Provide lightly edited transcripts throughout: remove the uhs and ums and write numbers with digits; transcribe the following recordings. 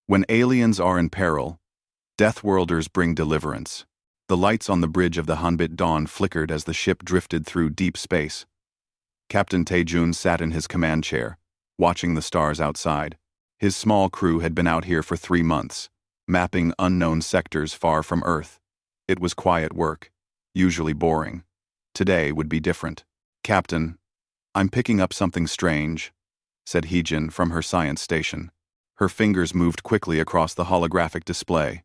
When aliens are in peril, Deathworlders bring deliverance. The lights on the bridge of the Hanbit Dawn flickered as the ship drifted through deep space. Captain Taejun sat in his command chair, watching the stars outside. His small crew had been out here for 3 months, mapping unknown sectors far from Earth. It was quiet work, usually boring. Today would be different. "Captain, I'm picking up something strange," said Heejin from her science station. Her fingers moved quickly across the holographic display.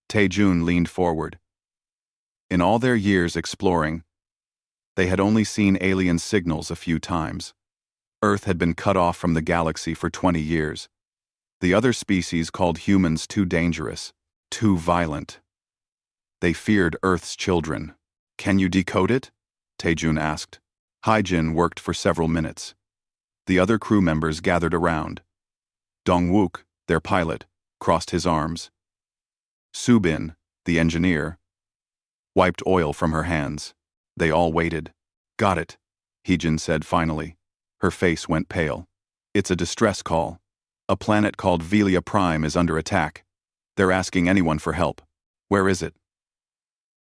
Taejun leaned forward. In all their years exploring, they had only seen alien signals a few times. Earth had been cut off from the galaxy for 20 years. The other species called humans too dangerous, too violent. They feared Earth's children. "Can you decode it?" Taejun asked. Heejin worked for several minutes. The other crew members gathered around. Dongwook, their pilot, crossed his arms. Subin, the engineer, wiped oil from her hands. They all waited. "Got it," Heejin said finally. Her face went pale. "It's a distress call. A planet called Velia Prime is under attack. They're asking anyone for help. Where is it?"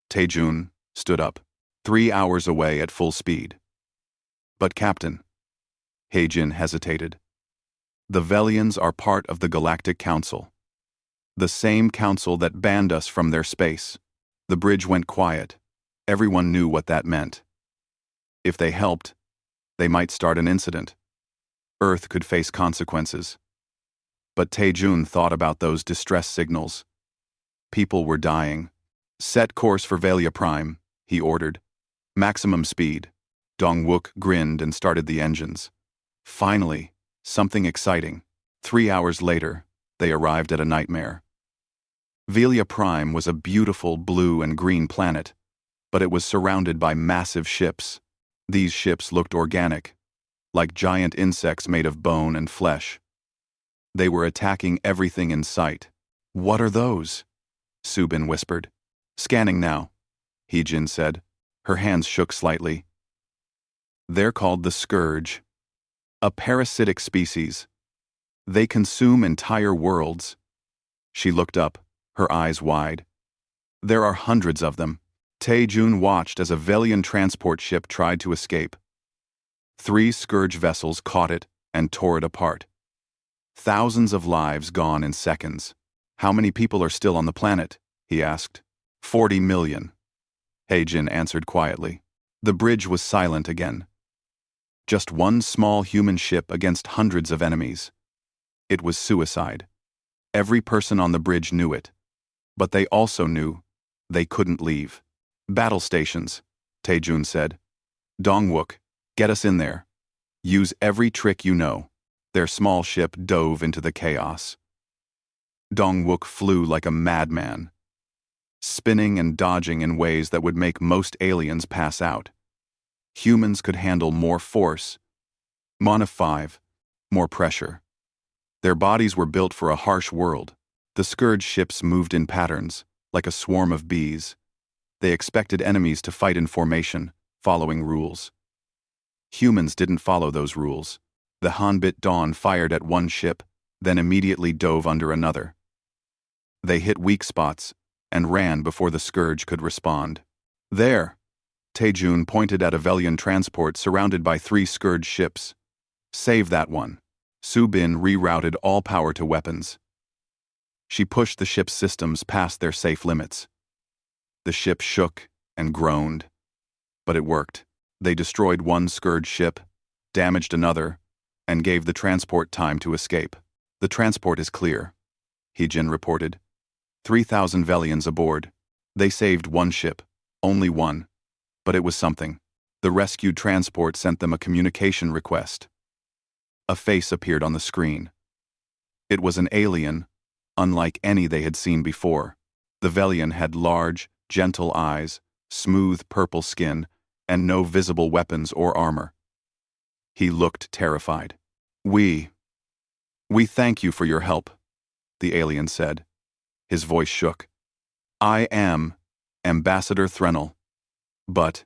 Taejun stood up. 3 hours away at full speed. "But Captain," Heijin hesitated. "The Velians are part of the Galactic Council. The same council that banned us from their space." The bridge went quiet. Everyone knew what that meant. If they helped, they might start an incident. Earth could face consequences. But Taejun thought about those distress signals. People were dying. "Set course for Velia Prime," he ordered. "Maximum speed." Dongwook grinned and started the engines. Finally, something exciting. 3 hours later, they arrived at a nightmare. Velia Prime was a beautiful blue and green planet, but it was surrounded by massive ships. These ships looked organic, like giant insects made of bone and flesh. They were attacking everything in sight. "What are those?" Subin whispered. "Scanning now," Heejin said. Her hands shook slightly. "They're called the Scourge. A parasitic species. They consume entire worlds." She looked up, her eyes wide. "There are hundreds of them." Taejun watched as a Velian transport ship tried to escape. 3 Scourge vessels caught it and tore it apart. Thousands of lives gone in seconds. "How many people are still on the planet?" he asked. 40 million. Heijin answered quietly. The bridge was silent again. Just one small human ship against hundreds of enemies. It was suicide. Every person on the bridge knew it. But they also knew they couldn't leave. "Battle stations," Taejun said. "Dongwook, get us in there. Use every trick you know." Their small ship dove into the chaos. Dongwook flew like a madman, spinning and dodging in ways that would make most aliens pass out. Humans could handle more force, Mon of 5, more pressure. Their bodies were built for a harsh world. The Scourge ships moved in patterns, like a swarm of bees. They expected enemies to fight in formation, following rules. Humans didn't follow those rules. The Hanbit Dawn fired at one ship, then immediately dove under another. They hit weak spots and ran before the Scourge could respond. "There!" Taejun pointed at a Velian transport surrounded by 3 Scourge ships. "Save that one." Subin rerouted all power to weapons. She pushed the ship's systems past their safe limits. The ship shook and groaned. But it worked. They destroyed 1 Scourge ship, damaged another, and gave the transport time to escape. "The transport is clear," Heejin reported. 3,000 Velians aboard. They saved 1 ship, only 1. But it was something. The rescued transport sent them a communication request. A face appeared on the screen. It was an alien, unlike any they had seen before. The Velian had large, gentle eyes, smooth purple skin, and no visible weapons or armor. He looked terrified. We thank you for your help," the alien said. His voice shook. "I am Ambassador Threnel. But,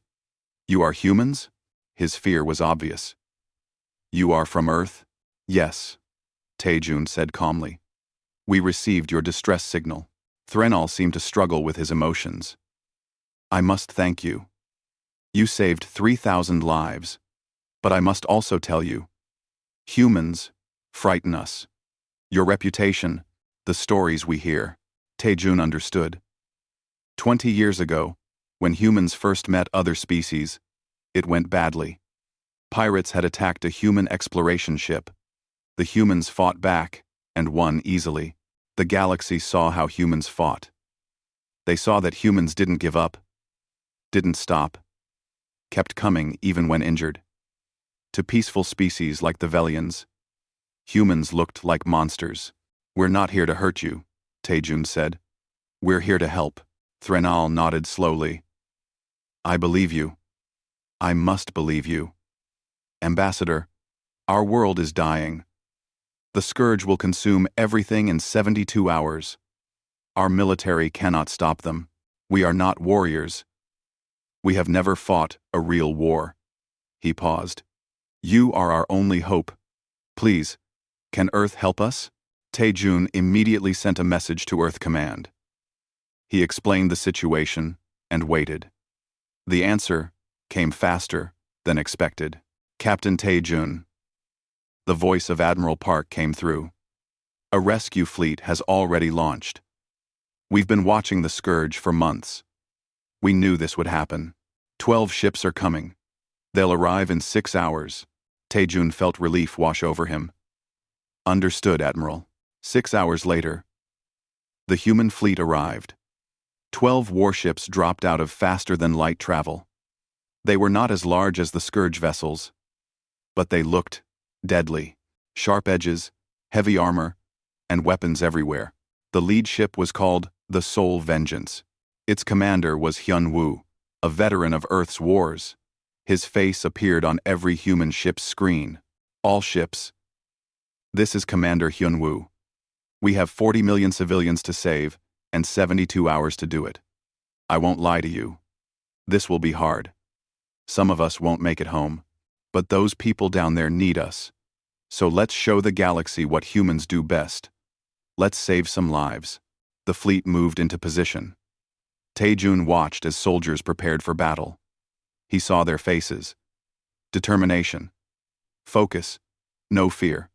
you are humans?" His fear was obvious. "You are from Earth?" "Yes," Taejun said calmly. We received your distress signal. Threnal seemed to struggle with his emotions. I must thank you. You saved 3,000 lives. But I must also tell you, humans frighten us. Your reputation, the stories we hear. Taejun understood. 20 years ago, when humans first met other species, it went badly. Pirates had attacked a human exploration ship. The humans fought back, and won easily. The galaxy saw how humans fought. They saw that humans didn't give up, didn't stop, kept coming even when injured. To peaceful species like the Velians, humans looked like monsters. We're not here to hurt you, Taejun said. We're here to help. Threnal nodded slowly. I believe you. I must believe you. Ambassador, our world is dying. The scourge will consume everything in 72 hours. Our military cannot stop them. We are not warriors. We have never fought a real war. He paused. You are our only hope. Please, can Earth help us? Taejun immediately sent a message to Earth Command. He explained the situation and waited. The answer came faster than expected. Captain Taejun. The voice of Admiral Park came through. A rescue fleet has already launched. We've been watching the scourge for months. We knew this would happen. 12 ships are coming. They'll arrive in 6 hours. Taejun felt relief wash over him. Understood, Admiral. 6 hours later, the human fleet arrived. 12 warships dropped out of faster-than-light travel. They were not as large as the scourge vessels, but they looked deadly. Sharp edges, heavy armor, and weapons everywhere. The lead ship was called the Soul Vengeance. Its commander was Hyun-woo, a veteran of Earth's wars. His face appeared on every human ship's screen. All ships. This is Commander Hyun-woo. We have 40 million civilians to save, and 72 hours to do it. I won't lie to you. This will be hard. Some of us won't make it home, but those people down there need us. So let's show the galaxy what humans do best. Let's save some lives. The fleet moved into position. Taejun watched as soldiers prepared for battle. He saw their faces. Determination. Focus. No fear.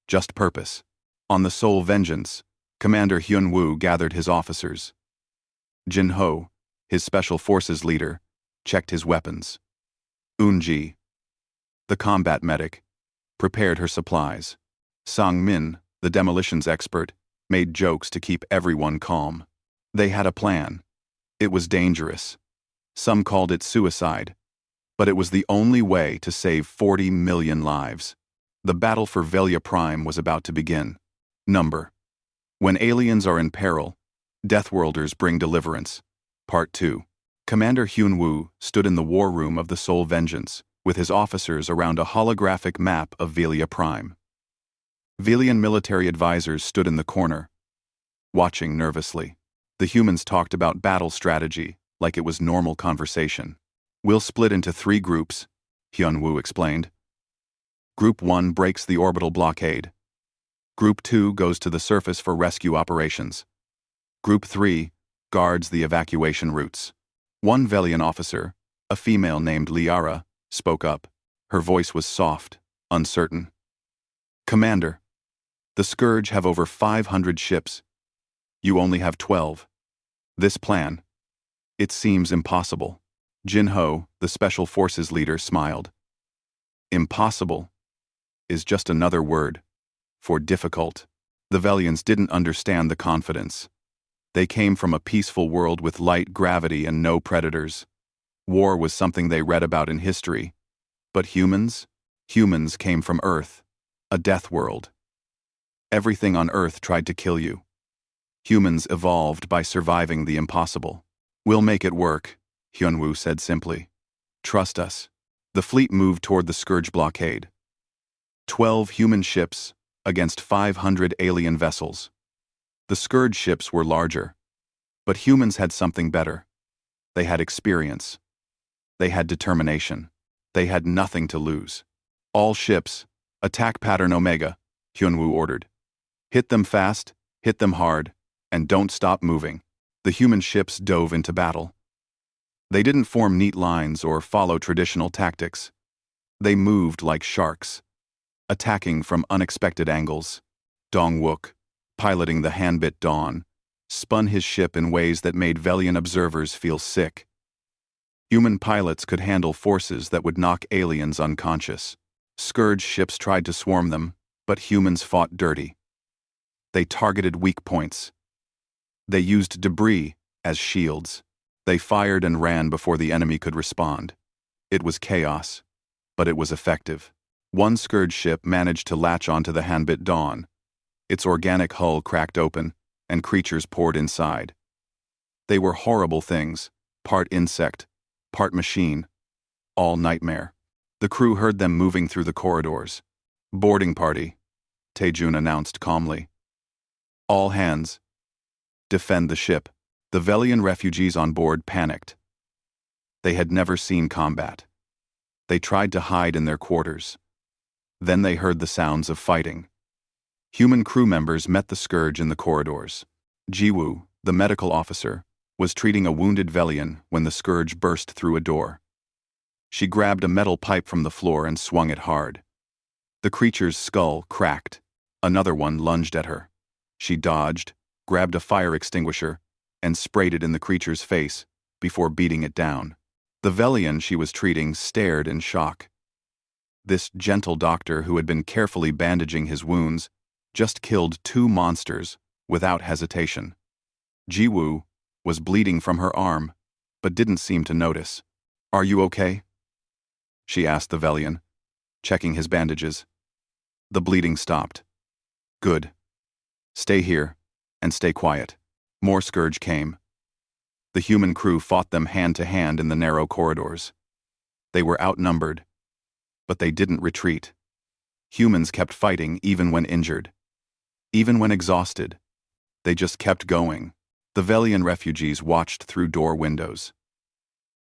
Just purpose. On the Soul Vengeance, Commander Hyun-woo gathered his officers. Jin-ho, his special forces leader, checked his weapons. Eun-ji, the combat medic, prepared her supplies. Sang-min, the demolitions expert, made jokes to keep everyone calm. They had a plan. It was dangerous. Some called it suicide, but it was the only way to save 40 million lives. The battle for Velia Prime was about to begin. Number. When aliens are in peril, Deathworlders bring deliverance. Part 2. Commander Hyun-woo stood in the war room of the Soul Vengeance, with his officers around a holographic map of Velia Prime. Velian military advisors stood in the corner, watching nervously. The humans talked about battle strategy like it was normal conversation. We'll split into 3 groups, Hyun-woo explained. Group 1 breaks the orbital blockade. Group 2 goes to the surface for rescue operations. Group 3 guards the evacuation routes. One Velian officer, a female named Liara, spoke up. Her voice was soft, uncertain. Commander, the Scourge have over 500 ships. You only have 12. This plan, it seems impossible. Jin-ho, the Special Forces leader, smiled. Impossible is just another word for difficult. The Velians didn't understand the confidence. They came from a peaceful world with light gravity and no predators. War was something they read about in history. But humans came from Earth, a death world. Everything on Earth tried to kill you. Humans evolved by surviving the impossible. We'll make it work, Hyun-woo said simply. Trust us. The fleet moved toward the Scourge blockade. 12 human ships against 500 alien vessels. The Scourge ships were larger, but humans had something better. They had experience. They had determination. They had nothing to lose. All ships, attack pattern Omega, Hyun-woo ordered. Hit them fast, Hit them hard, and don't stop moving. The human ships dove into battle. They didn't form neat lines or follow traditional tactics. They moved like sharks, attacking from unexpected angles. Dong-wook, piloting the Hanbit Dawn, spun his ship in ways that made Velian observers feel sick. Human pilots could handle forces that would knock aliens unconscious. Scourge ships tried to swarm them, but humans fought dirty. They targeted weak points. They used debris as shields. They fired and ran before the enemy could respond. It was chaos, but it was effective. One Scourge ship managed to latch onto the Hanbit Dawn. Its organic hull cracked open, and creatures poured inside. They were horrible things, part insect, part machine, all nightmare. The crew heard them moving through the corridors. "Boarding party," Taejun announced calmly. "All hands. Defend the ship." The Velian refugees on board panicked. They had never seen combat. They tried to hide in their quarters. Then they heard the sounds of fighting. Human crew members met the Scourge in the corridors. Jiwoo, the medical officer, was treating a wounded Velian when the Scourge burst through a door. She grabbed a metal pipe from the floor and swung it hard. The creature's skull cracked. Another one lunged at her. She dodged, grabbed a fire extinguisher, and sprayed it in the creature's face before beating it down. The Velian she was treating stared in shock. This gentle doctor who had been carefully bandaging his wounds just killed 2 monsters without hesitation. Jiwoo was bleeding from her arm, but didn't seem to notice. "Are you okay?" she asked the Velian, checking his bandages. The bleeding stopped. "Good. Stay here, and stay quiet." More Scourge came. The human crew fought them hand to hand in the narrow corridors. They were outnumbered, but they didn't retreat. Humans kept fighting even when injured. Even when exhausted, they just kept going. The Velian refugees watched through door windows.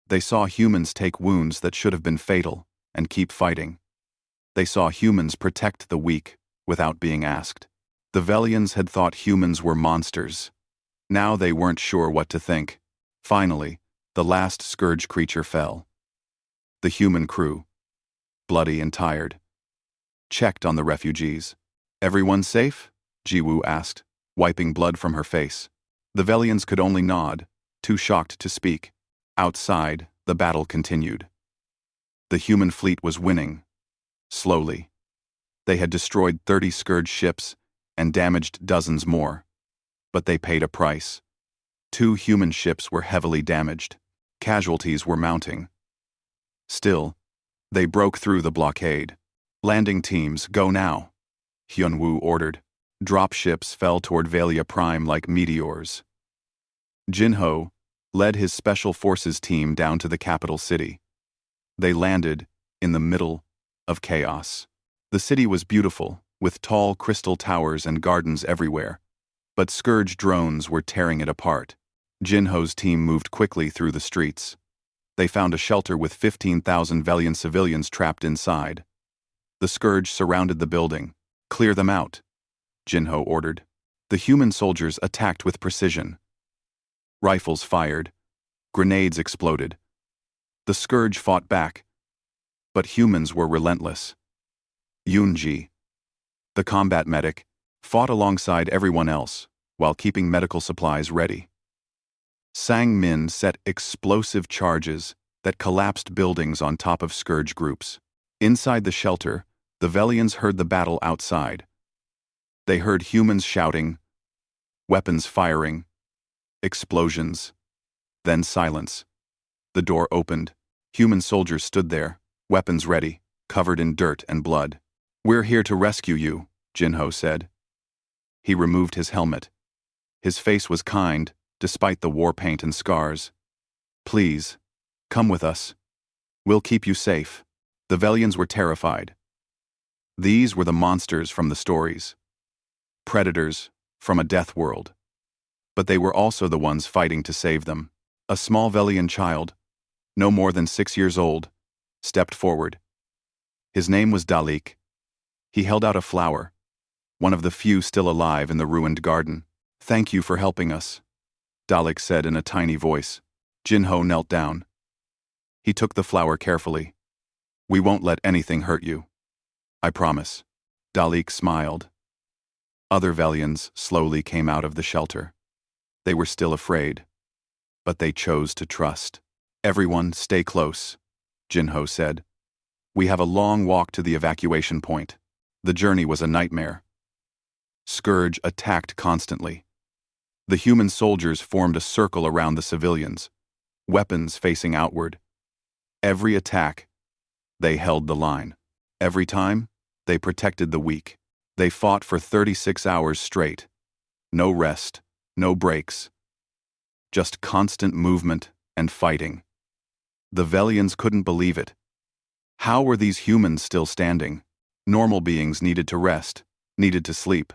They saw humans take wounds that should have been fatal and keep fighting. They saw humans protect the weak without being asked. The Velians had thought humans were monsters. Now they weren't sure what to think. Finally, the last Scourge creature fell. The human crew, bloody and tired, checked on the refugees. "Everyone safe?" Jiwoo asked, wiping blood from her face. The Velians could only nod, too shocked to speak. Outside, the battle continued. The human fleet was winning. Slowly. They had destroyed 30 Scourge ships and damaged dozens more. But they paid a price. 2 human ships were heavily damaged. Casualties were mounting. Still, they broke through the blockade. "Landing teams, go now," Hyunwoo ordered. Drop ships fell toward Valia Prime like meteors. Jinho led his special forces team down to the capital city. They landed in the middle of chaos. The city was beautiful, with tall crystal towers and gardens everywhere. But Scourge drones were tearing it apart. Jinho's team moved quickly through the streets. They found a shelter with 15,000 Velian civilians trapped inside. The Scourge surrounded the building. "Clear them out," Jinho ordered. The human soldiers attacked with precision. Rifles fired. Grenades exploded. The Scourge fought back. But humans were relentless. Yoonji, the combat medic, fought alongside everyone else while keeping medical supplies ready. Sang-min set explosive charges that collapsed buildings on top of Scourge groups. Inside the shelter, the Velians heard the battle outside. They heard humans shouting, weapons firing, explosions, then silence. The door opened. Human soldiers stood there, weapons ready, covered in dirt and blood. "We're here to rescue you," Jinho said. He removed his helmet. His face was kind, despite the war paint and scars. "Please, come with us. We'll keep you safe." The Velians were terrified. These were the monsters from the stories. Predators from a death world. But they were also the ones fighting to save them. A small Velian child, no more than 6 years old, stepped forward. His name was Dalik. He held out a flower, one of the few still alive in the ruined garden. Thank you for helping us, Dalek said in a tiny voice. Jinho knelt down. He took the flower carefully. We won't let anything hurt you. I promise. Dalek smiled. Other Velians slowly came out of the shelter. They were still afraid, but they chose to trust. Everyone stay close, Jinho said. We have a long walk to the evacuation point. The journey was a nightmare. Scourge attacked constantly. The human soldiers formed a circle around the civilians, weapons facing outward. Every attack, they held the line. Every time, they protected the weak. They fought for 36 hours straight. No rest, no breaks. Just constant movement and fighting. The Velians couldn't believe it. How were these humans still standing? Normal beings needed to rest, needed to sleep.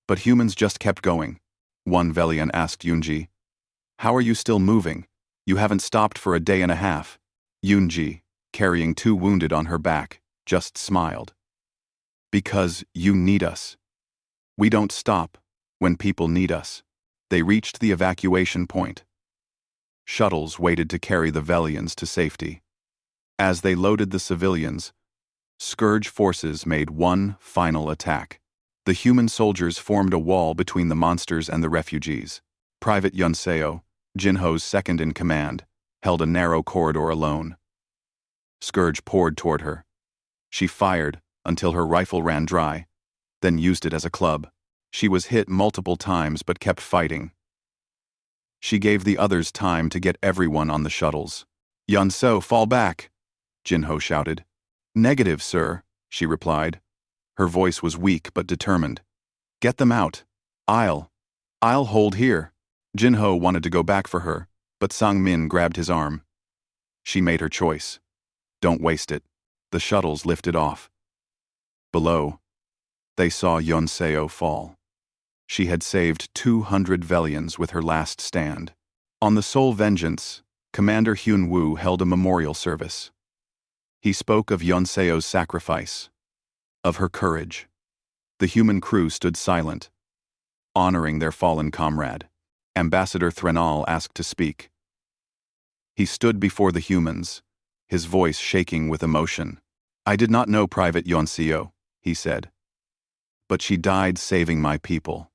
But humans just kept going. One Velian asked Yunji, "How are you still moving? You haven't stopped for a day and a half." Yunji, carrying 2 wounded on her back, just smiled. Because you need us. We don't stop when people need us. They reached the evacuation point. Shuttles waited to carry the Velians to safety. As they loaded the civilians, Scourge forces made one final attack. The human soldiers formed a wall between the monsters and the refugees. Private Yunseo, Jinho's second-in-command, held a narrow corridor alone. Scourge poured toward her. She fired until her rifle ran dry, then used it as a club. She was hit multiple times but kept fighting. She gave the others time to get everyone on the shuttles. "Yunseo, fall back!" Jinho shouted. "Negative, sir," she replied. Her voice was weak but determined. "Get them out. I'll hold here." Jinho wanted to go back for her, but Sang Min grabbed his arm. She made her choice. Don't waste it. The shuttles lifted off. Below, they saw Yunseo fall. She had saved 200 Velians with her last stand. On the Soul Vengeance, Commander Hyun Woo held a memorial service. He spoke of Yunseo's sacrifice, of her courage. The human crew stood silent, honoring their fallen comrade. Ambassador Threnal asked to speak. He stood before the humans, his voice shaking with emotion. "I did not know Private Yunseo," he said. "But she died saving my people.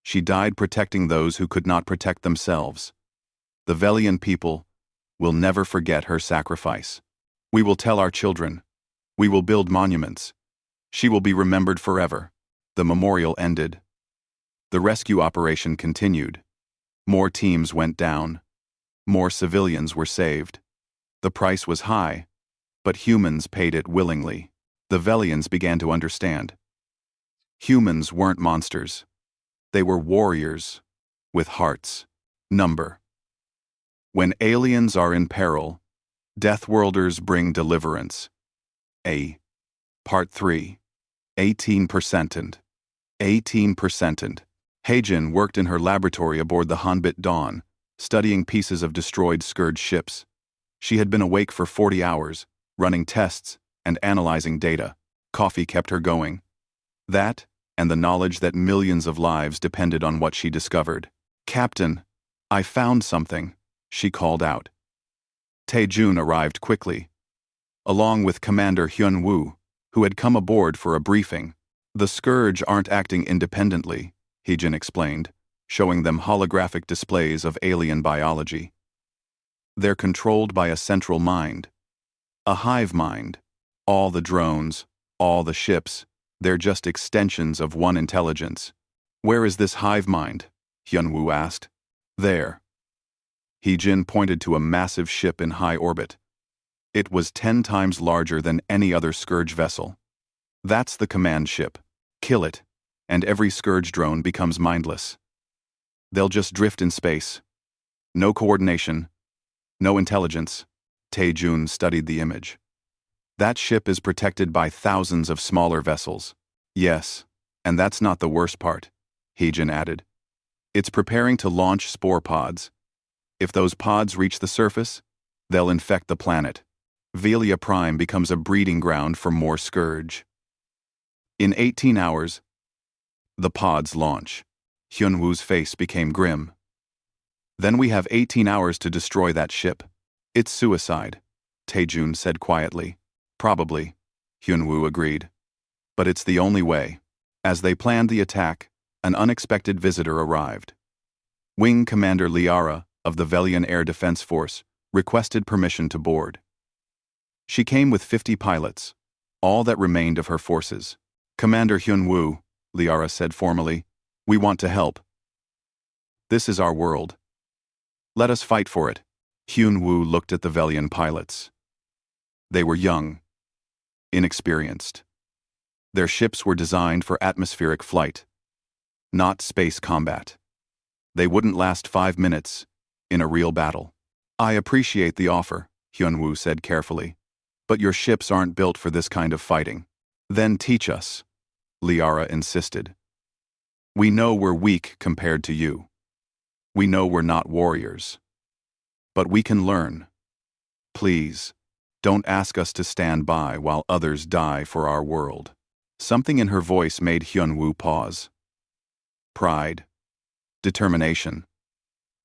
She died protecting those who could not protect themselves. The Velian people will never forget her sacrifice. We will tell our children. We will build monuments. She will be remembered forever." The memorial ended. The rescue operation continued. More teams went down. More civilians were saved. The price was high, but humans paid it willingly. The Velians began to understand. Humans weren't monsters. They were warriors, with hearts. Number. When aliens are in peril, Deathworlders bring deliverance. Part 3. 18% and 18%. Heijin worked in her laboratory aboard the Hanbit Dawn, studying pieces of destroyed Scourge ships. She had been awake for 40 hours, running tests and analyzing data. Coffee kept her going. That, and the knowledge that millions of lives depended on what she discovered. "Captain, I found something," she called out. Taejun arrived quickly, along with Commander Hyun Woo, who had come aboard for a briefing. "The Scourge aren't acting independently," Heijin explained, showing them holographic displays of alien biology. "They're controlled by a central mind. A hive mind. All the drones, all the ships, they're just extensions of one intelligence." "Where is this hive mind?" Hyun-woo asked. "There." Heijin pointed to a massive ship in high orbit. It was 10 times larger than any other Scourge vessel. "That's the command ship. Kill it, and every Scourge drone becomes mindless. They'll just drift in space. No coordination, no intelligence." Taejun studied the image. "That ship is protected by thousands of smaller vessels." "Yes, and that's not the worst part," Heijin added. "It's preparing to launch spore pods. If those pods reach the surface, they'll infect the planet. Velia Prime becomes a breeding ground for more Scourge. In 18 hours, the pods launch. Hyunwoo's face became grim. Then we have 18 hours to destroy that ship. It's suicide, Taejun said quietly. Probably, Hyunwoo agreed. But it's the only way. As they planned the attack, an unexpected visitor arrived. Wing Commander Liara of the Velian Air Defense Force requested permission to board. She came with 50 pilots, all that remained of her forces. Commander Hyunwoo, Liara said formally, we want to help. This is our world. Let us fight for it. Hyunwoo looked at the Velian pilots. They were young, inexperienced. Their ships were designed for atmospheric flight, not space combat. They wouldn't last 5 minutes in a real battle. I appreciate the offer, Hyunwoo said carefully, but your ships aren't built for this kind of fighting. Then teach us, Liara insisted. We know we're weak compared to you. We know we're not warriors. But we can learn. Please, don't ask us to stand by while others die for our world. Something in her voice made Hyunwoo pause. Pride. Determination.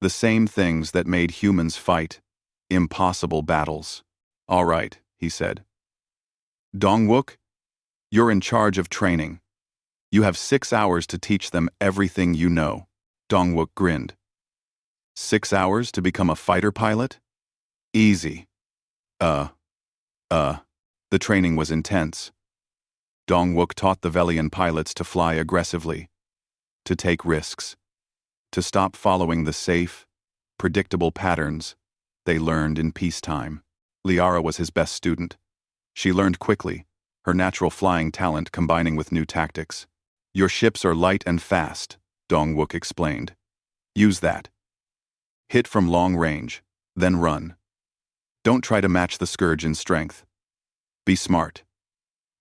The same things that made humans fight impossible battles. All right, he said. Dongwook, you're in charge of training. You have 6 hours to teach them everything you know. Dongwook grinned. 6 hours to become a fighter pilot? Easy. The training was intense. Dongwook taught the Velian pilots to fly aggressively, to take risks, to stop following the safe, predictable patterns they learned in peacetime. Liara was his best student. She learned quickly, her natural flying talent combining with new tactics. Your ships are light and fast, Dongwook explained. Use that. Hit from long range, then run. Don't try to match the Scourge in strength. Be smart.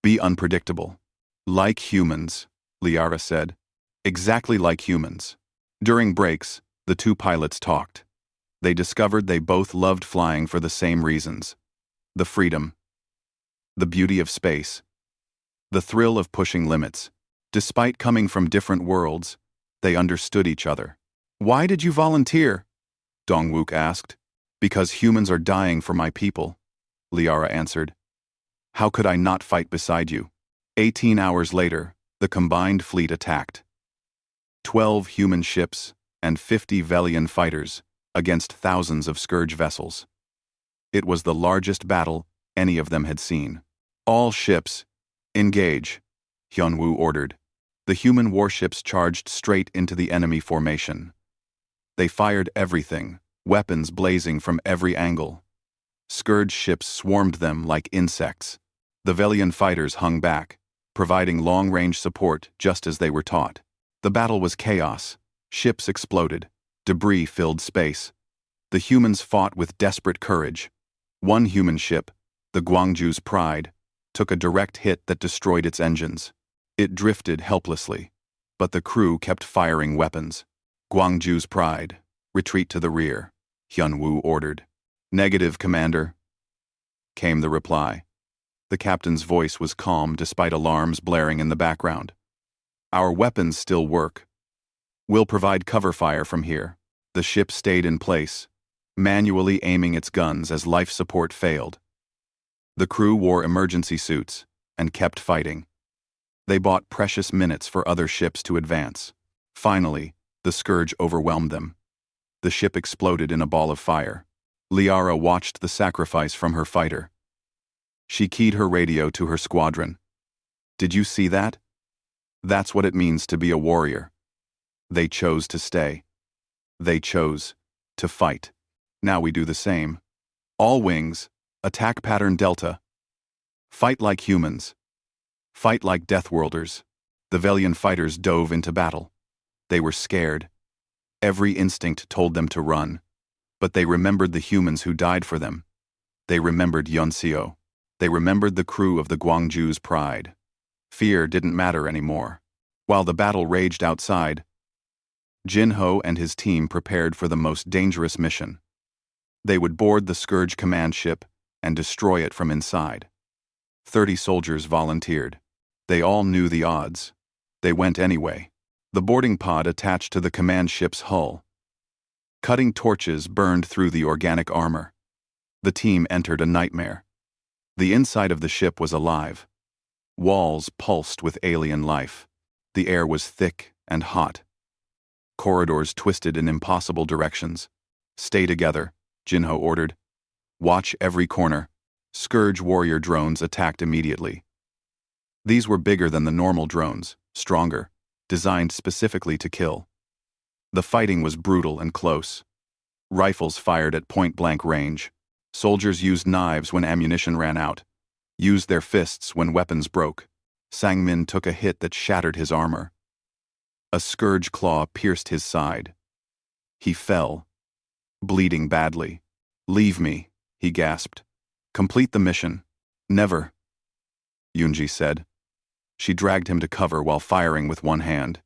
Be unpredictable. Like humans, Liara said. Exactly like humans. During breaks, the two pilots talked. They discovered they both loved flying for the same reasons. The freedom. The beauty of space. The thrill of pushing limits. Despite coming from different worlds, they understood each other. Why did you volunteer? Dongwook asked. Because humans are dying for my people, Liara answered. How could I not fight beside you? 18 hours later, the combined fleet attacked. 12 human ships and 50 Velian fighters against thousands of Scourge vessels. It was the largest battle any of them had seen. All ships, engage, Hyunwoo ordered. The human warships charged straight into the enemy formation. They fired everything, weapons blazing from every angle. Scourge ships swarmed them like insects. The Velian fighters hung back, providing long-range support just as they were taught. The battle was chaos. Ships exploded. Debris filled space. The humans fought with desperate courage. One human ship, the Gwangju's Pride, took a direct hit that destroyed its engines. It drifted helplessly, but the crew kept firing weapons. Gwangju's Pride, retreat to the rear, Hyunwoo ordered. Negative, Commander, came the reply. The captain's voice was calm despite alarms blaring in the background. Our weapons still work. We'll provide cover fire from here. The ship stayed in place, manually aiming its guns as life support failed. The crew wore emergency suits and kept fighting. They bought precious minutes for other ships to advance. Finally, the Scourge overwhelmed them. The ship exploded in a ball of fire. Liara watched the sacrifice from her fighter. She keyed her radio to her squadron. Did you see that? That's what it means to be a warrior. They chose to stay. They chose to fight. Now we do the same. All wings, attack pattern Delta. Fight like humans. Fight like Deathworlders. The Velian fighters dove into battle. They were scared. Every instinct told them to run. But they remembered the humans who died for them. They remembered Yeonseo. They remembered the crew of the Gwangju's Pride. Fear didn't matter anymore. While the battle raged outside, Jinho and his team prepared for the most dangerous mission. They would board the Scourge command ship and destroy it from inside. 30 soldiers volunteered. They all knew the odds. They went anyway. The boarding pod attached to the command ship's hull. Cutting torches burned through the organic armor. The team entered a nightmare. The inside of the ship was alive. Walls pulsed with alien life. The air was thick and hot. Corridors twisted in impossible directions. "Stay together," Jinho ordered. "Watch every corner." Scourge warrior drones attacked immediately. These were bigger than the normal drones, stronger, designed specifically to kill. The fighting was brutal and close. Rifles fired at point-blank range. Soldiers used knives when ammunition ran out, used their fists when weapons broke. Sangmin took a hit that shattered his armor. A scourge claw pierced his side. He fell, bleeding badly. "Leave me," he gasped. "Complete the mission." "Never," Yunji said. She dragged him to cover while firing with one hand.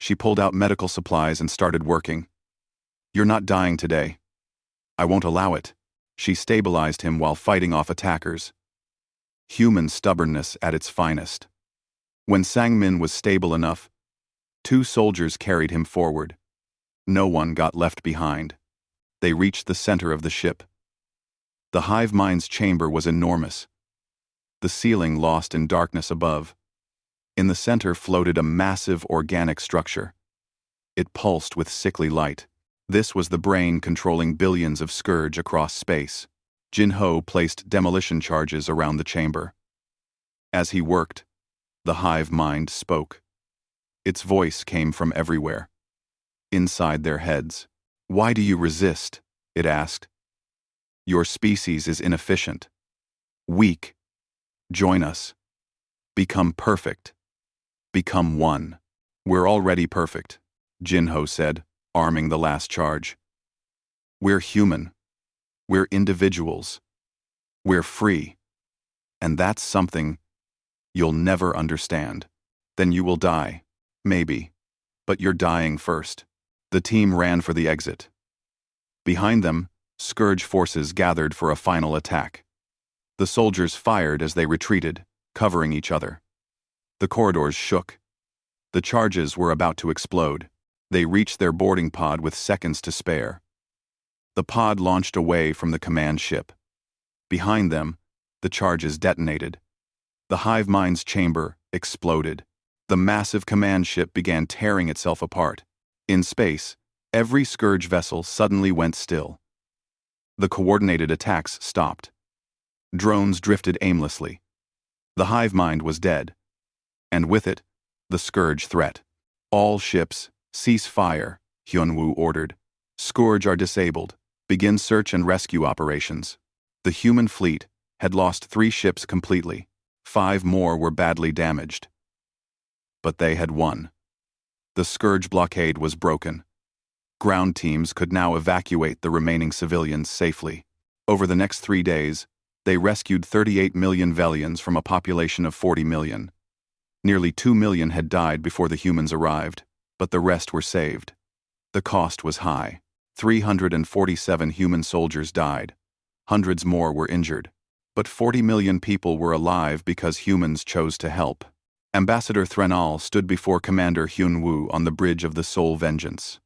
She pulled out medical supplies and started working. "You're not dying today. I won't allow it." She stabilized him while fighting off attackers. Human stubbornness at its finest. When Sangmin was stable enough, 2 soldiers carried him forward. No one got left behind. They reached the center of the ship. The hive mind's chamber was enormous. The ceiling lost in darkness above. In the center floated a massive organic structure. It pulsed with sickly light. This was the brain controlling billions of scourge across space. Jinho placed demolition charges around the chamber. As he worked, the hive mind spoke. Its voice came from everywhere. Inside their heads. "Why do you resist?" it asked. "Your species is inefficient. Weak. Join us. Become perfect. Become one." "We're already perfect," Jinho said, arming the last charge. "We're human. We're individuals. We're free. And that's something you'll never understand. Then you will die. Maybe. But you're dying first." The team ran for the exit. Behind them, Scourge forces gathered for a final attack. The soldiers fired as they retreated, covering each other. The corridors shook. The charges were about to explode. They reached their boarding pod with seconds to spare. The pod launched away from the command ship. Behind them, the charges detonated. The hive mind's chamber exploded. The massive command ship began tearing itself apart. In space, every Scourge vessel suddenly went still. The coordinated attacks stopped. Drones drifted aimlessly. The hive mind was dead. And with it, the Scourge threat. "All ships, cease fire," Hyunwoo ordered. "Scourge are disabled. Begin search and rescue operations." The human fleet had lost 3 ships completely. 5 more were badly damaged. But they had won. The Scourge blockade was broken. Ground teams could now evacuate the remaining civilians safely. Over the next 3 days, they rescued 38 million Velians from a population of 40 million. Nearly 2 million had died before the humans arrived, but the rest were saved. The cost was high. 347 human soldiers died. Hundreds more were injured. But 40 million people were alive because humans chose to help. Ambassador Threnal stood before Commander Hyunwoo on the bridge of the Soul Vengeance.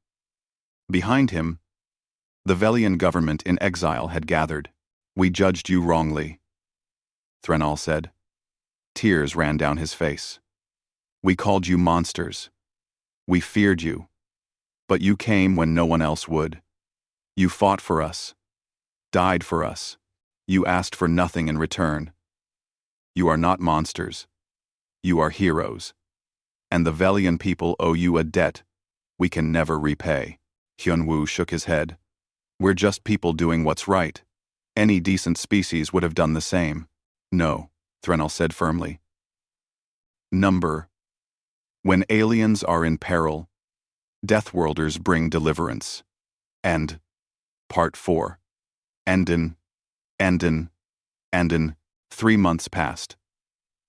Behind him, the Velian government in exile had gathered. "We judged you wrongly," Threnal said. Tears ran down his face. "We called you monsters. We feared you. But you came when no one else would. You fought for us. Died for us. You asked for nothing in return. You are not monsters. You are heroes. And the Velian people owe you a debt we can never repay." Hyunwoo shook his head. "We're just people doing what's right. Any decent species would have done the same." "No," Threnal said firmly. Number. When aliens are in peril, Deathworlders bring deliverance. End. Part 4. Endin. 3 months passed.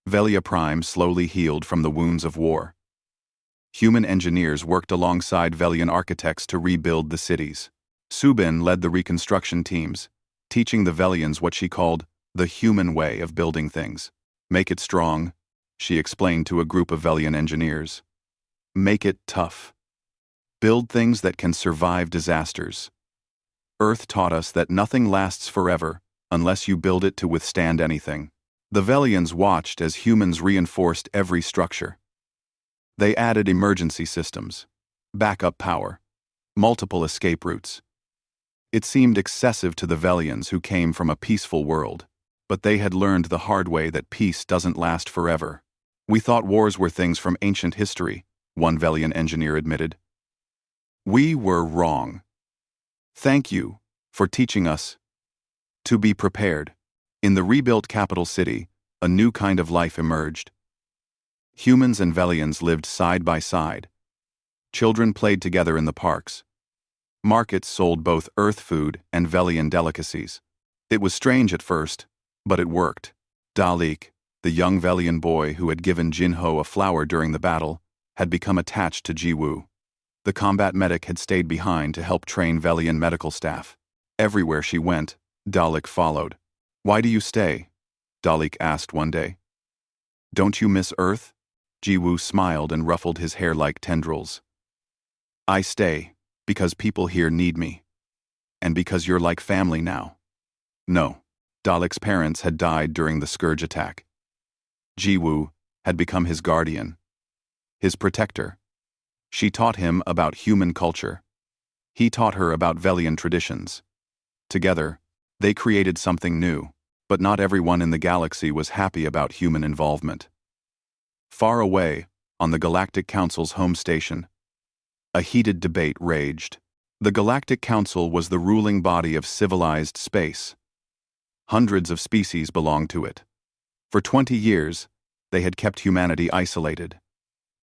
Velia Prime slowly healed from the wounds of war. Human engineers worked alongside Velian architects to rebuild the cities. Subin led the reconstruction teams, teaching the Velians what she called the human way of building things. "Make it strong," she explained to a group of Velian engineers. Make it tough. Build things that can survive disasters. Earth taught us that nothing lasts forever unless you build it to withstand anything. The Velians watched as humans reinforced every structure. They added emergency systems, backup power, multiple escape routes. It seemed excessive to the Velians who came from a peaceful world, but they had learned the hard way that peace doesn't last forever. We thought wars were things from ancient history, one Velian engineer admitted. We were wrong. Thank you for teaching us to be prepared. In the rebuilt capital city, a new kind of life emerged. Humans and Velians lived side by side. Children played together in the parks. Markets sold both Earth food and Velian delicacies. It was strange at first, but it worked. Dalik, the young Velian boy who had given Jinho a flower during the battle, had become attached to Jiwoo. The combat medic had stayed behind to help train Velian medical staff. Everywhere she went, Dalik followed. Why do you stay? Dalik asked one day. Don't you miss Earth? Jiwoo smiled and ruffled his hair like tendrils. I stay because people here need me. And because you're like family now. No, Dalik's parents had died during the Scourge attack. Jiwoo had become his guardian, his protector. She taught him about human culture. He taught her about Velian traditions. Together, they created something new, but not everyone in the galaxy was happy about human involvement. Far away, on the Galactic Council's home station, a heated debate raged. The Galactic Council was the ruling body of civilized space. Hundreds of species belonged to it. For 20 years, they had kept humanity isolated.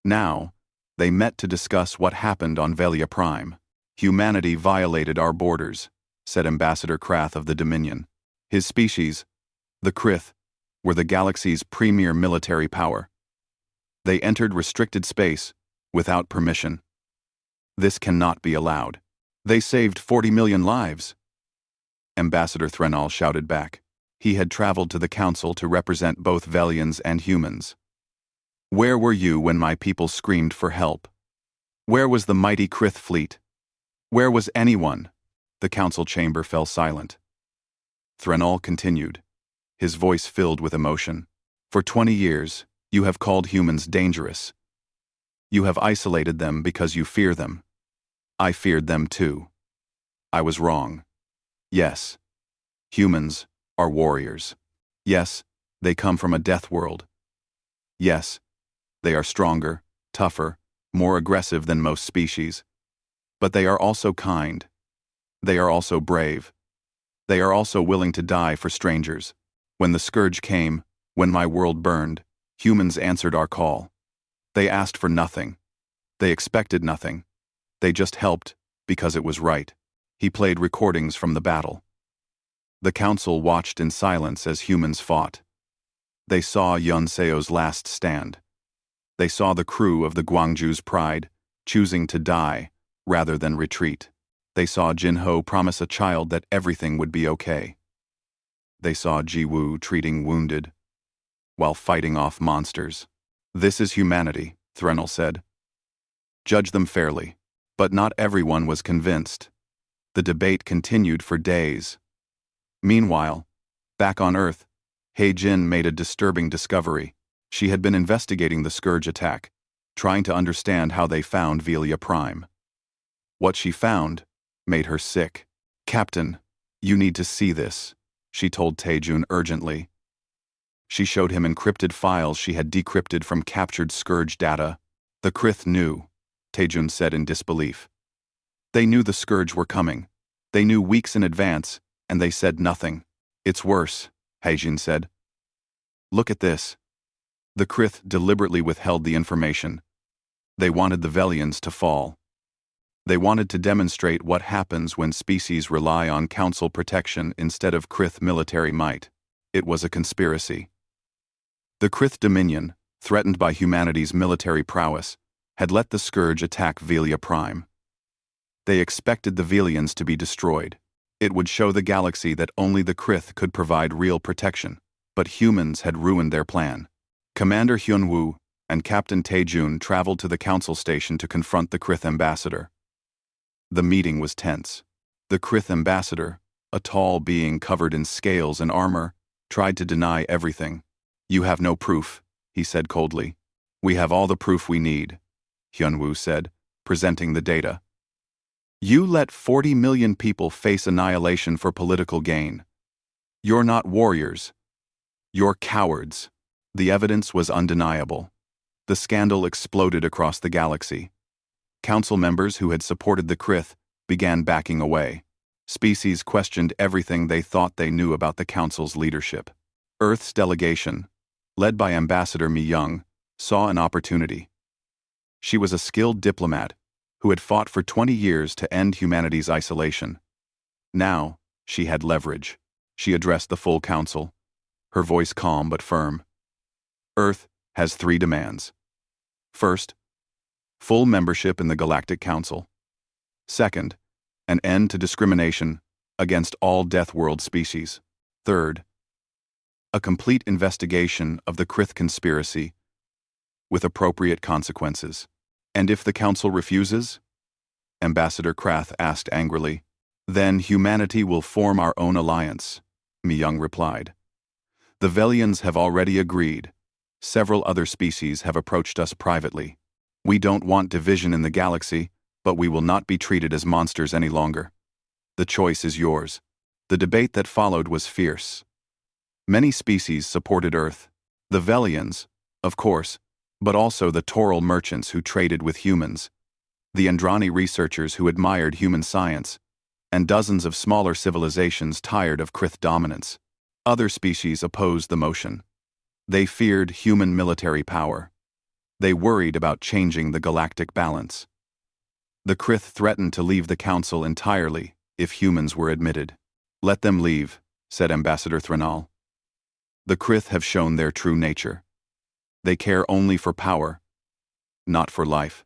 Now, they met to discuss what happened on Velia Prime. Humanity violated our borders, said Ambassador Krath of the Dominion. His species, the Krith, were the galaxy's premier military power. They entered restricted space without permission. This cannot be allowed. They saved 40 million lives. Ambassador Threnal shouted back. He had traveled to the council to represent both Velians and humans. Where were you when my people screamed for help? Where was the mighty Krith fleet? Where was anyone? The council chamber fell silent. Threnal continued, his voice filled with emotion. For 20 years, you have called humans dangerous. You have isolated them because you fear them. I feared them too. I was wrong. Yes, humans are warriors. Yes, they come from a death world. Yes, they are stronger, tougher, more aggressive than most species. But they are also kind. They are also brave. They are also willing to die for strangers. When the Scourge came, when my world burned, humans answered our call. They asked for nothing. They expected nothing. They just helped because it was right. He played recordings from the battle. The council watched in silence as humans fought. They saw Yun Seo's last stand. They saw the crew of the Guangzhou's Pride choosing to die rather than retreat. They saw Jinho promise a child that everything would be okay. They saw Jiwoo treating wounded while fighting off monsters. This is humanity, Threnal said. Judge them fairly. But not everyone was convinced. The debate continued for days. Meanwhile, back on Earth, He-Jin made a disturbing discovery. She had been investigating the Scourge attack, trying to understand how they found Velia Prime. What she found made her sick. Captain, you need to see this, she told Taejun urgently. She showed him encrypted files she had decrypted from captured Scourge data. The Krith knew, Taejun said in disbelief. They knew the Scourge were coming. They knew weeks in advance, and they said nothing. It's worse, He-Jin said. Look at this. The Krith deliberately withheld the information. They wanted the Velians to fall. They wanted to demonstrate what happens when species rely on council protection instead of Krith military might. It was a conspiracy. The Krith Dominion, threatened by humanity's military prowess, had let the Scourge attack Velia Prime. They expected the Velians to be destroyed. It would show the galaxy that only the Krith could provide real protection, but humans had ruined their plan. Commander Hyunwoo, and Captain Taejun traveled to the council station to confront the Krith ambassador. The meeting was tense. The Krith ambassador, a tall being covered in scales and armor, tried to deny everything. "You have no proof," he said coldly. "We have all the proof we need," Hyunwoo said, presenting the data. "You let 40 million people face annihilation for political gain. You're not warriors. You're cowards." The evidence was undeniable. The scandal exploded across the galaxy. Council members who had supported the Krith began backing away. Species questioned everything they thought they knew about the Council's leadership. Earth's delegation, led by Ambassador Mi Young, saw an opportunity. She was a skilled diplomat who had fought for 20 years to end humanity's isolation. Now, she had leverage. She addressed the full council, her voice calm but firm. Earth has 3 demands. First, full membership in the Galactic Council. Second, an end to discrimination against all Deathworld species. Third, a complete investigation of the Krith conspiracy with appropriate consequences. And if the Council refuses? Ambassador Krath asked angrily. Then humanity will form our own alliance, Mi Young replied. The Velians have already agreed. Several other species have approached us privately. We don't want division in the galaxy, but we will not be treated as monsters any longer. The choice is yours. The debate that followed was fierce. Many species supported Earth. The Velians, of course, but also the Toral merchants who traded with humans, the Andrani researchers who admired human science, and dozens of smaller civilizations tired of Krith dominance. Other species opposed the motion. They feared human military power. They worried about changing the galactic balance. The Krith threatened to leave the Council entirely if humans were admitted. "Let them leave," said Ambassador Thranal. "The Krith have shown their true nature. They care only for power, not for life.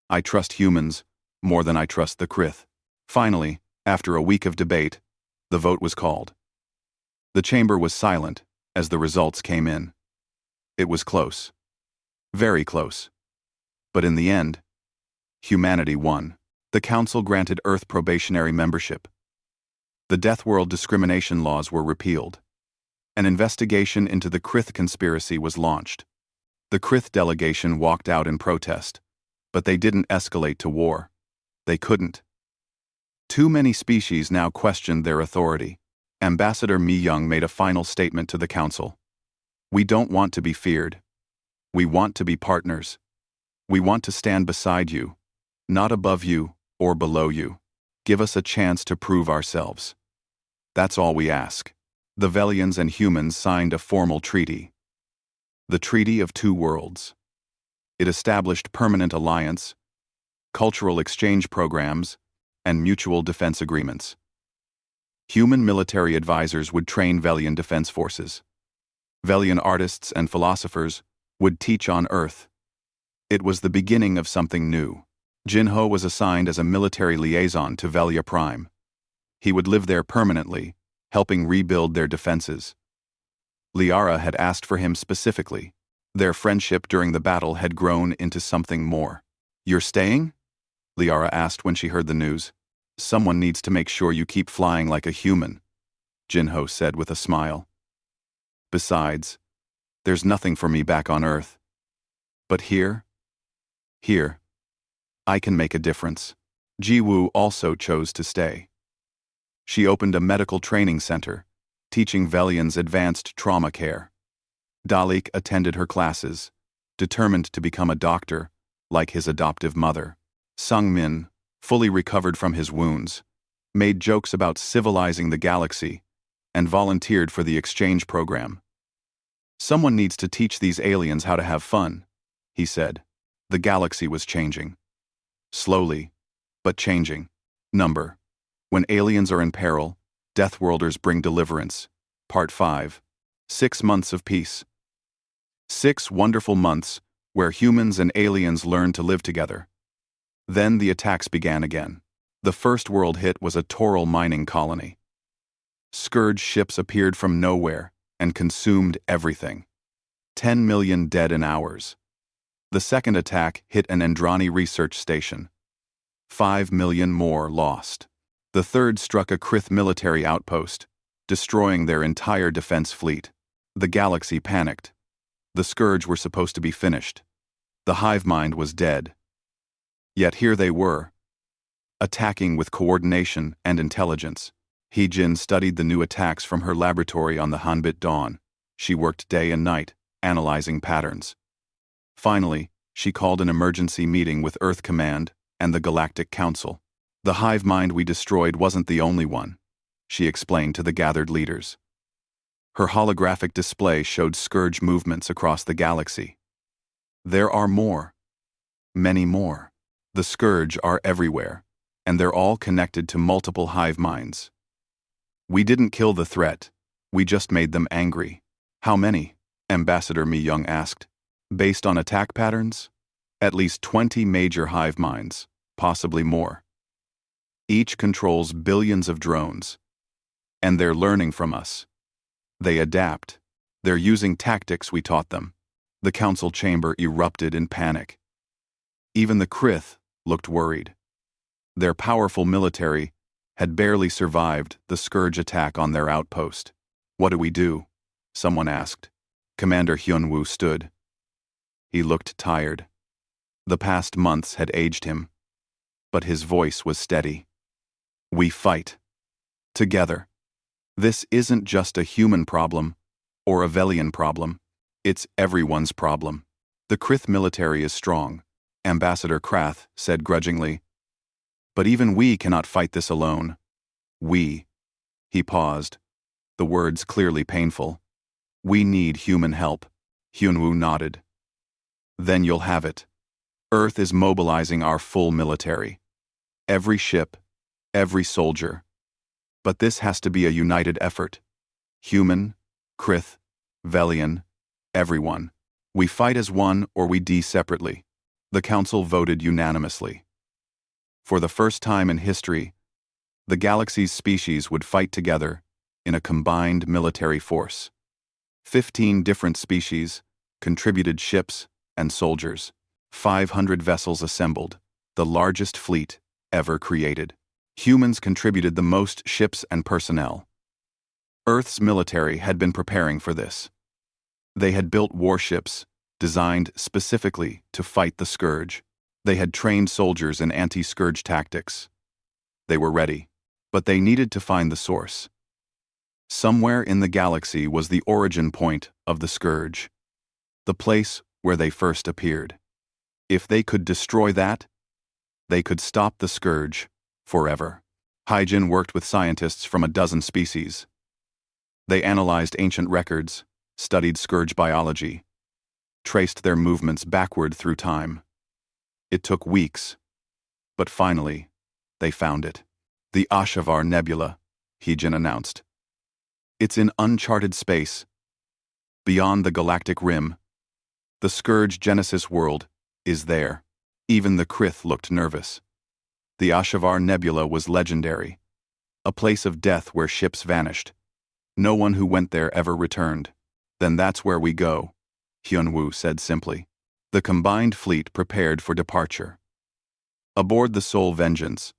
I trust humans more than I trust the Krith." Finally, after a week of debate, the vote was called. The chamber was silent as the results came in. It was close. Very close. But in the end, humanity won. The Council granted Earth probationary membership. The Deathworld discrimination laws were repealed. An investigation into the Krith conspiracy was launched. The Krith delegation walked out in protest, but they didn't escalate to war. They couldn't. Too many species now questioned their authority. Ambassador Mi Young made a final statement to the Council. "We don't want to be feared. We want to be partners. We want to stand beside you, not above you or below you. Give us a chance to prove ourselves. That's all we ask." The Velians and humans signed a formal treaty. The Treaty of Two Worlds. It established permanent alliance, cultural exchange programs, and mutual defense agreements. Human military advisors would train Velian defense forces. Velian artists and philosophers would teach on Earth. It was the beginning of something new. Jinho was assigned as a military liaison to Velia Prime. He would live there permanently, helping rebuild their defenses. Liara had asked for him specifically. Their friendship during the battle had grown into something more. "You're staying?" Liara asked when she heard the news. "Someone needs to make sure you keep flying like a human," Jinho said with a smile. "Besides, there's nothing for me back on Earth. But here, I can make a difference." Jiwoo also chose to stay. She opened a medical training center, teaching Velians advanced trauma care. Dalik attended her classes, determined to become a doctor, like his adoptive mother. Sungmin, fully recovered from his wounds, made jokes about civilizing the galaxy, and volunteered for the exchange program. "Someone needs to teach these aliens how to have fun," he said. The galaxy was changing. Slowly, but changing. Number. When aliens are in peril, Deathworlders bring deliverance. Part 5. 6 months of peace. 6 wonderful months where humans and aliens learned to live together. Then the attacks began again. The first world hit was a Toral mining colony. Scourge ships appeared from nowhere and consumed everything. 10 million dead in hours. The second attack hit an Andrani research station. 5 million more lost. The third struck a Krith military outpost, destroying their entire defense fleet. The galaxy panicked. The Scourge were supposed to be finished. The hive mind was dead. Yet here they were, attacking with coordination and intelligence. He-Jin studied the new attacks from her laboratory on the Hanbit Dawn. She worked day and night, analyzing patterns. Finally, she called an emergency meeting with Earth Command and the Galactic Council. The hive mind we destroyed wasn't the only one, she explained to the gathered leaders. Her holographic display showed Scourge movements across the galaxy. There are more. Many more. The Scourge are everywhere, and they're all connected to multiple hive minds. We didn't kill the threat, we just made them angry. How many? Ambassador Mi Young asked. Based on attack patterns? At least 20 major hive minds, possibly more. Each controls billions of drones. And they're learning from us. They adapt. They're using tactics we taught them. The council chamber erupted in panic. Even the Krith looked worried. Their powerful military had barely survived the Scourge attack on their outpost. What do we do? Someone asked. Commander Hyunwoo stood. He looked tired. The past months had aged him. But his voice was steady. We fight. Together. This isn't just a human problem, or a Velian problem. It's everyone's problem. The Krith military is strong, Ambassador Krath said grudgingly. But even we cannot fight this alone. We. He paused, the words clearly painful. We need human help. Hyunwoo nodded. Then you'll have it. Earth is mobilizing our full military. Every ship, every soldier. But this has to be a united effort. Human, Krith, Velian, everyone. We fight as one or we die separately. The council voted unanimously. For the first time in history, the galaxy's species would fight together in a combined military force. 15 different species contributed ships and soldiers. 500 vessels assembled, the largest fleet ever created. Humans contributed the most ships and personnel. Earth's military had been preparing for this. They had built warships designed specifically to fight the Scourge. They had trained soldiers in anti-Scourge tactics. They were ready, but they needed to find the source. Somewhere in the galaxy was the origin point of the Scourge, the place where they first appeared. If they could destroy that, they could stop the Scourge forever. Hyjin worked with scientists from a dozen species. They analyzed ancient records, studied Scourge biology, traced their movements backward through time. It took weeks, but finally, they found it. The HFY Nebula, Hyjin announced. It's in uncharted space, beyond the galactic rim. The Scourge Genesis world is there. Even the Krith looked nervous. The HFY Nebula was legendary, a place of death where ships vanished. No one who went there ever returned. Then that's where we go, Hyunwoo said simply. The combined fleet prepared for departure. Aboard the Soul Vengeance,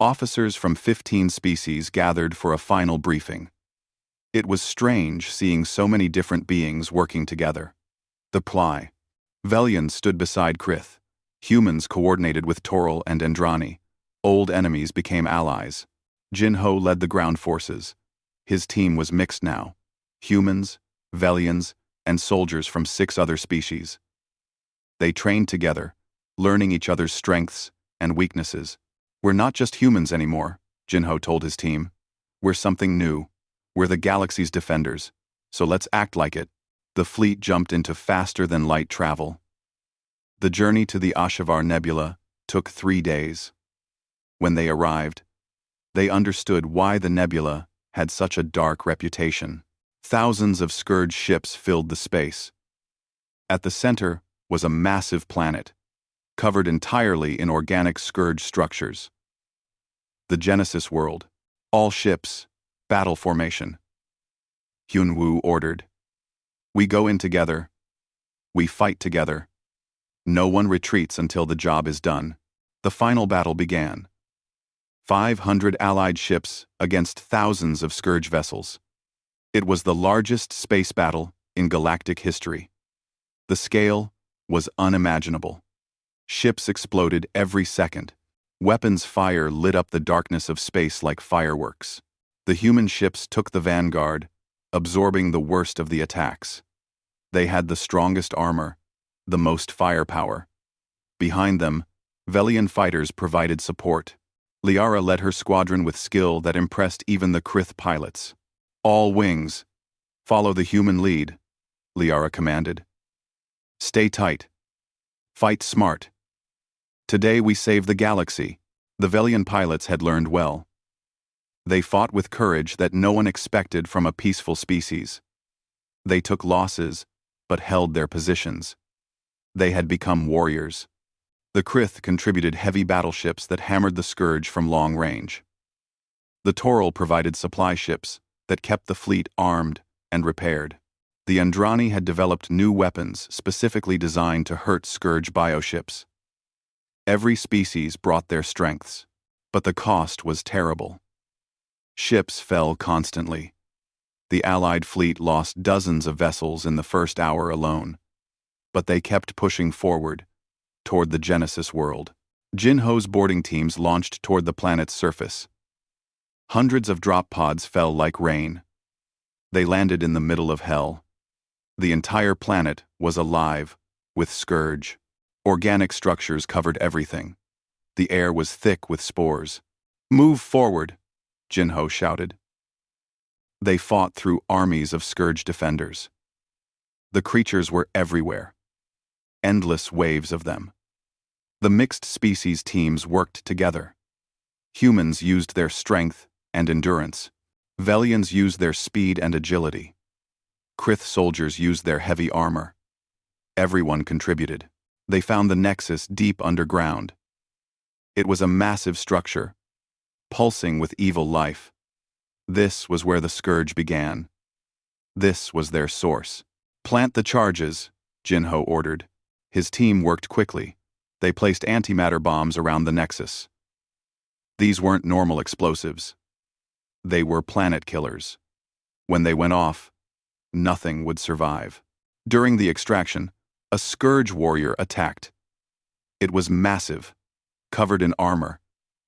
officers from 15 species gathered for a final briefing. It was strange seeing so many different beings working together. The Ply. Velian stood beside Krith. Humans coordinated with Toril and Andrani. Old enemies became allies. Jinho led the ground forces. His team was mixed now. Humans, Velians, and soldiers from 6 other species. They trained together, learning each other's strengths and weaknesses. We're not just humans anymore, Jinho told his team. We're something new. We're the galaxy's defenders, so let's act like it. The fleet jumped into faster-than-light travel. The journey to the HFY Nebula took 3 days. When they arrived, they understood why the nebula had such a dark reputation. Thousands of Scourge ships filled the space. At the center was a massive planet, covered entirely in organic Scourge structures. The Genesis world. All ships, battle formation. Hyunwoo ordered. We go in together. We fight together. No one retreats until the job is done. The final battle began. 500 Allied ships against thousands of Scourge vessels. It was the largest space battle in galactic history. The scale was unimaginable. Ships exploded every second. Weapons fire lit up the darkness of space like fireworks. The human ships took the vanguard, absorbing the worst of the attacks. They had the strongest armor, the most firepower. Behind them, Velian fighters provided support. Liara led her squadron with skill that impressed even the Krith pilots. All wings, follow the human lead, Liara commanded. Stay tight. Fight smart. Today we save the galaxy. The Velian pilots had learned well. They fought with courage that no one expected from a peaceful species. They took losses, but held their positions. They had become warriors. The Krith contributed heavy battleships that hammered the Scourge from long range. The Toril provided supply ships that kept the fleet armed and repaired. The Andrani had developed new weapons specifically designed to hurt Scourge bioships. Every species brought their strengths, but the cost was terrible. Ships fell constantly. The Allied fleet lost dozens of vessels in the first hour alone, but they kept pushing forward, toward the Genesis world. Jinho's boarding teams launched toward the planet's surface. Hundreds of drop pods fell like rain. They landed in the middle of hell. The entire planet was alive with Scourge. Organic structures covered everything. The air was thick with spores. "Move forward," Jinho shouted. They fought through armies of Scourge defenders. The creatures were everywhere. Endless waves of them. The mixed species teams worked together. Humans used their strength and endurance. Velians used their speed and agility. Krith soldiers used their heavy armor. Everyone contributed. They found the Nexus deep underground. It was a massive structure, pulsing with evil life. This was where the Scourge began. This was their source. "Plant the charges," Jinho ordered. His team worked quickly. They placed antimatter bombs around the Nexus. These weren't normal explosives. They were planet killers. When they went off, nothing would survive. During the extraction, a Scourge warrior attacked. It was massive, covered in armor,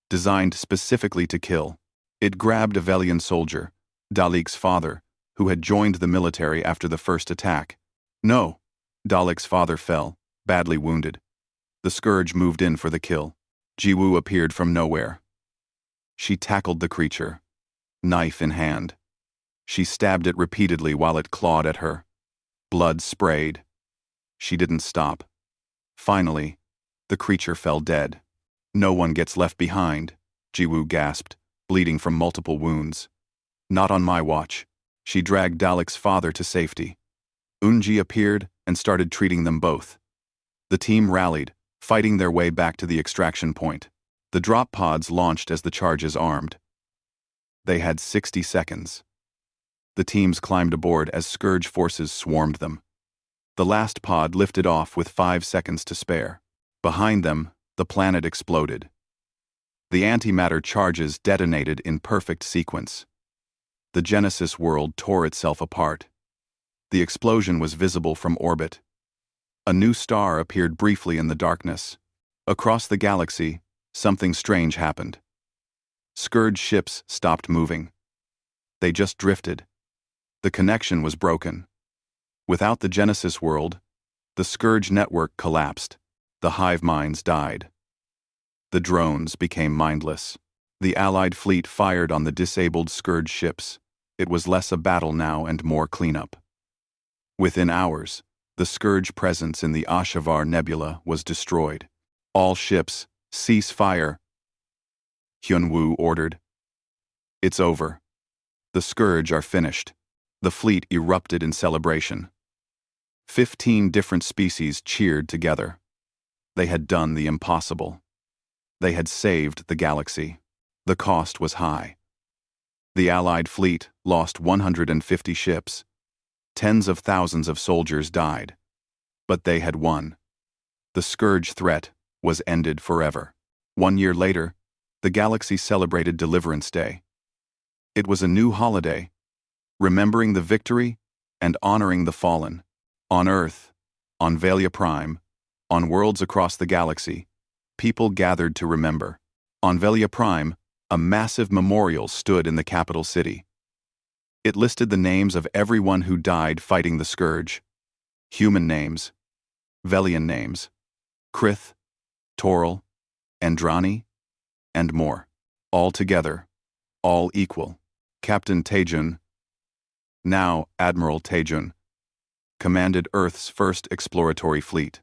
designed specifically to kill. It grabbed a Velian soldier, Dalik's father, who had joined the military after the first attack. No, Dalik's father fell, badly wounded. The Scourge moved in for the kill. Jiwoo appeared from nowhere. She tackled the creature, knife in hand. She stabbed it repeatedly while it clawed at her. Blood sprayed. She didn't stop. Finally, the creature fell dead. "No one gets left behind," Jiwoo gasped, bleeding from multiple wounds. "Not on my watch." She dragged Dalik's father to safety. Unji appeared and started treating them both. The team rallied, fighting their way back to the extraction point. The drop pods launched as the charges armed. They had 60 seconds. The teams climbed aboard as Scourge forces swarmed them. The last pod lifted off with 5 seconds to spare. Behind them, the planet exploded. The antimatter charges detonated in perfect sequence. The Genesis world tore itself apart. The explosion was visible from orbit. A new star appeared briefly in the darkness. Across the galaxy, something strange happened. Scourge ships stopped moving. They just drifted. The connection was broken. Without the Genesis world, the Scourge network collapsed. The hive minds died. The drones became mindless. The Allied fleet fired on the disabled Scourge ships. It was less a battle now and more cleanup. Within hours, the Scourge presence in the Ashavar Nebula was destroyed. "All ships, cease fire," Hyunwoo ordered. "It's over. The Scourge are finished." The fleet erupted in celebration. 15 different species cheered together. They had done the impossible. They had saved the galaxy. The cost was high. The Allied fleet lost 150 ships. Tens of thousands of soldiers died. But they had won. The scourge threat was ended forever. 1 year later, the galaxy celebrated Deliverance Day. It was a new holiday, remembering the victory and honoring the fallen. On Earth, on Velia Prime, on worlds across the galaxy, people gathered to remember. On Velia Prime, a massive memorial stood in the capital city. It listed the names of everyone who died fighting the scourge. Human names, Velian names, Krith, Peril, Andrani, and more. All together, all equal. Captain Taejun, now Admiral Taejun, commanded Earth's first exploratory fleet.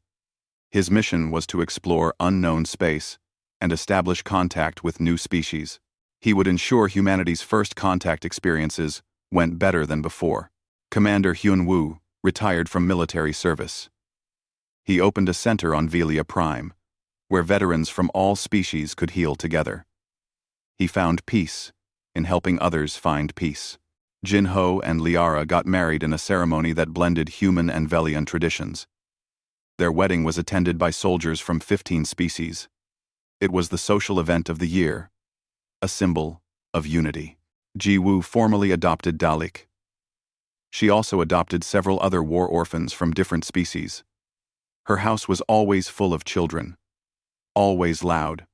His mission was to explore unknown space and establish contact with new species. He would ensure humanity's first contact experiences went better than before. Commander Hyun Woo retired from military service. He opened a center on Velia Prime, where veterans from all species could heal together. He found peace in helping others find peace. Jin Ho and Liara got married in a ceremony that blended human and Velian traditions. Their wedding was attended by soldiers from 15 species. It was the social event of the year, a symbol of unity. Ji Woo formally adopted Dalek. She also adopted several other war orphans from different species. Her house was always full of children, always loud,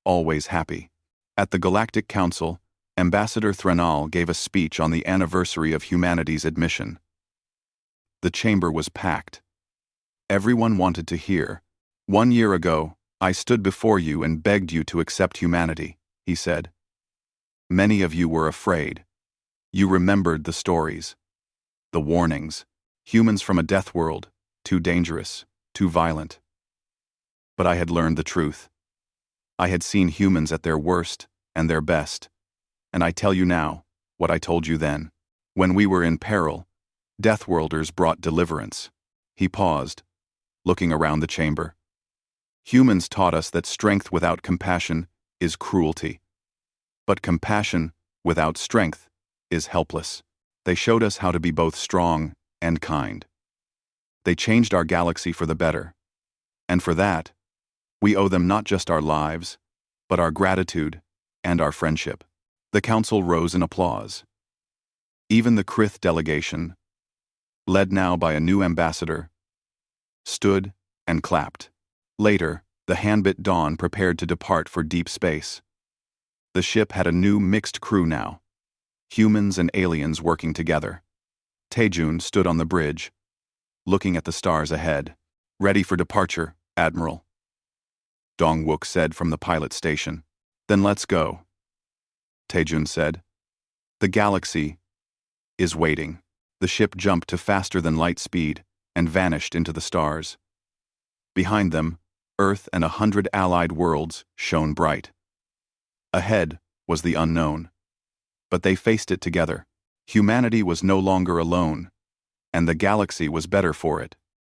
always happy. At the Galactic Council, Ambassador Threnal gave a speech on the anniversary of humanity's admission. The chamber was packed. Everyone wanted to hear. 1 year ago, I stood before you and begged you to accept humanity, he said. Many of you were afraid. You remembered the stories, the warnings, humans from a death world, too dangerous, too violent. But I had learned the truth. I had seen humans at their worst and their best. And I tell you now, what I told you then. When we were in peril, Deathworlders brought deliverance. He paused, looking around the chamber. Humans taught us that strength without compassion is cruelty. But compassion without strength is helpless. They showed us how to be both strong and kind. They changed our galaxy for the better. And for that, we owe them not just our lives, but our gratitude and our friendship. The council rose in applause. Even the Krith delegation, led now by a new ambassador, stood and clapped. Later, the Hanbit Dawn prepared to depart for deep space. The ship had a new mixed crew now, humans and aliens working together. Taejun stood on the bridge, looking at the stars ahead. Ready for departure, Admiral, Dong-wook said from the pilot station. Then let's go, Taejun said. The galaxy is waiting. The ship jumped to faster than light speed and vanished into the stars. Behind them, Earth and 100 allied worlds shone bright. Ahead was the unknown. But they faced it together. Humanity was no longer alone, and the galaxy was better for it.